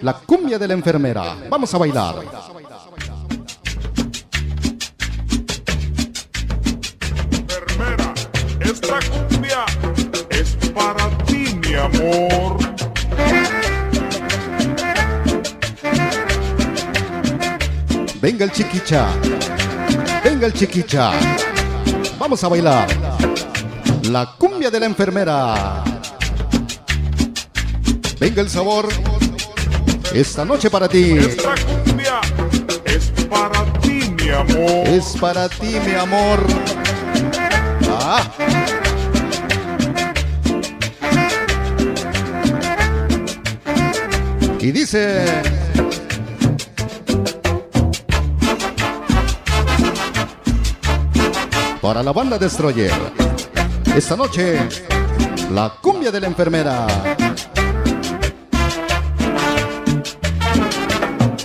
La cumbia de la enfermera. Vamos a bailar. Enfermera, esta cumbia es para ti, mi amor. Venga el chiquicha. Venga el chiquicha. Vamos a bailar. La cumbia de la enfermera. Venga el sabor. Esta noche para ti. Esta cumbia es para ti, mi amor. Es para ti, mi amor. Ah. Y dice... Para la banda Destroyer. Esta noche, la cumbia de la enfermera.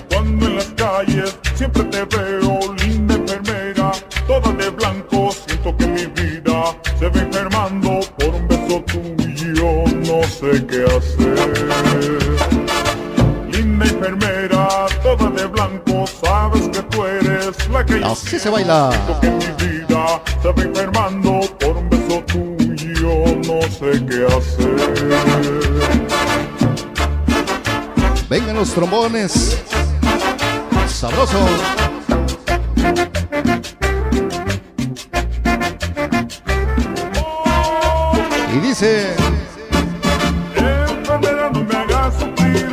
Cuando en las calles siempre te veo, linda enfermera, toda de blanco, siento que mi vida se va enfermando por un beso tuyo, no sé qué hacer. Linda enfermera, toda de blanco, sabes que tú eres la que yo Así se baila. siento que mi vida se va enfermando por un beso tuyo, no sé qué hacer. Vengan los trombones. Sabroso. Y dice... Enfermera, no me hagas sufrir,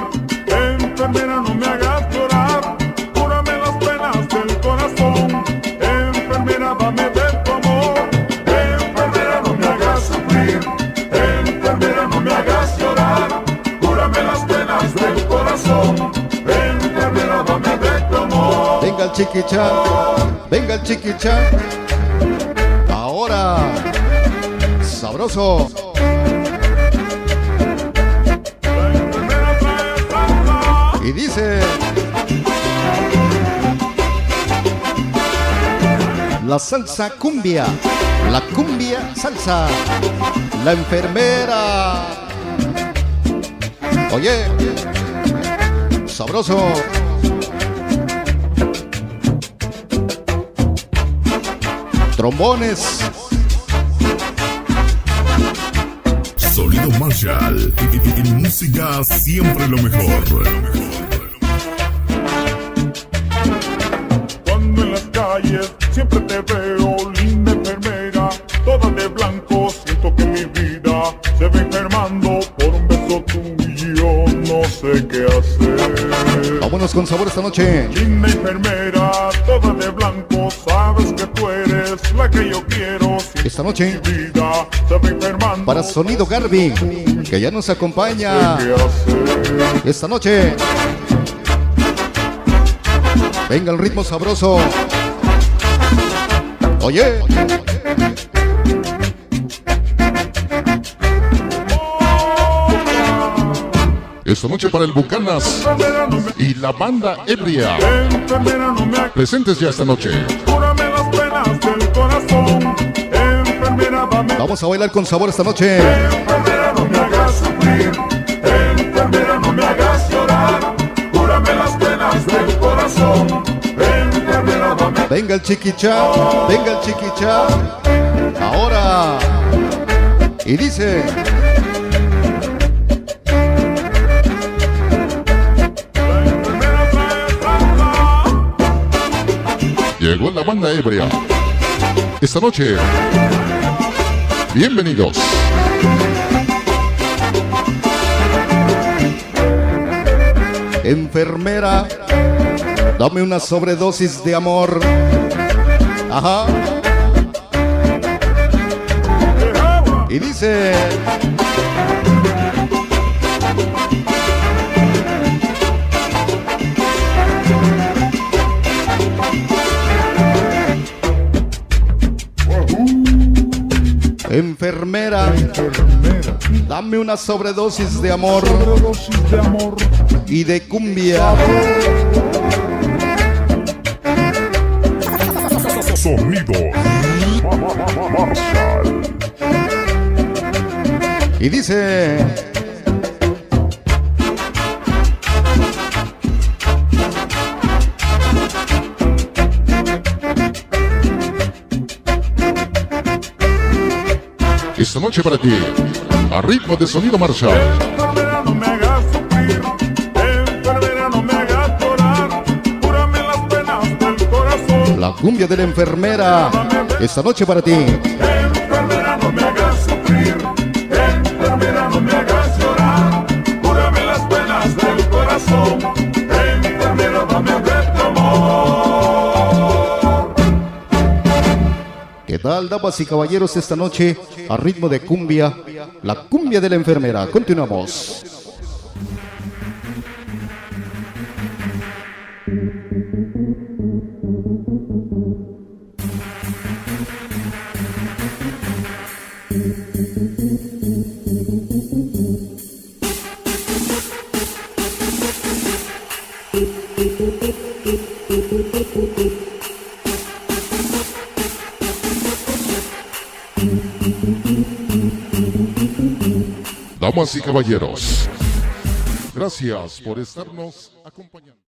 enfermera, no me hagas llorar, cúrame las penas del corazón, enfermera, dame de tu amor, enfermera, no me hagas sufrir, enfermera, no me hagas llorar, cúrame las penas del corazón, enfermera, dame de tu amor. Venga el chiquicha. Venga el chiquicha. Ahora. Sabroso. Y dice... La salsa cumbia. La cumbia salsa. La enfermera. Oye. Sabroso. Trombones. Sonido Marshall. En música siempre lo mejor. Cuando en las calles siempre te veo, linda enfermera, toda de blanco, siento que mi vida se va enfermando por un beso tuyo, no sé qué hacer. Vámonos con sabor esta noche. Linda enfermera, toda de blanco, sabes que tú eres la que yo quiero. Esta noche. Mi vida se va enfermando. Para Sonido Garby, que ya nos acompaña ¿Qué hacer? esta noche. Venga el ritmo sabroso. Oye. Esta noche para el Bucanas Enfermera, no me, y la banda ebria. enfermera, no me hagas. Presentes ya esta noche. Cúrame las penas del corazón, enfermera, dame. Vamos a bailar con sabor esta noche. Enfermera, no me hagas sufrir, enfermera, no me hagas llorar, cúrame las penas del corazón, enfermera, dame. Venga el chiquicha. Venga el chiquicha. Ahora. Y dice... Enfermera, trae salsa. Llegó la banda ebria. Esta noche. Bienvenidos. Enfermera, dame una sobredosis de amor. Ajá. Y dice... Enfermera, dame una sobredosis de amor Sobredosis de amor. y de cumbia. Sonido Marshall. Y dice... Esta noche para ti, a ritmo de Sonido Marshall. Enfermera, no me hagas sufrir. Enfermera, no me hagas llorar. Cúrame las penas del corazón. La cumbia de la enfermera. Esta noche para ti. Enfermera, no me hagas sufrir. Enfermera, no me hagas llorar. Cúrame las penas del corazón. Enfermera, dame de tu amor. ¿Qué tal, damas y caballeros? Esta noche, a ritmo de cumbia, la cumbia de la enfermera. Continuamos. Damas y caballeros, gracias por estarnos acompañando.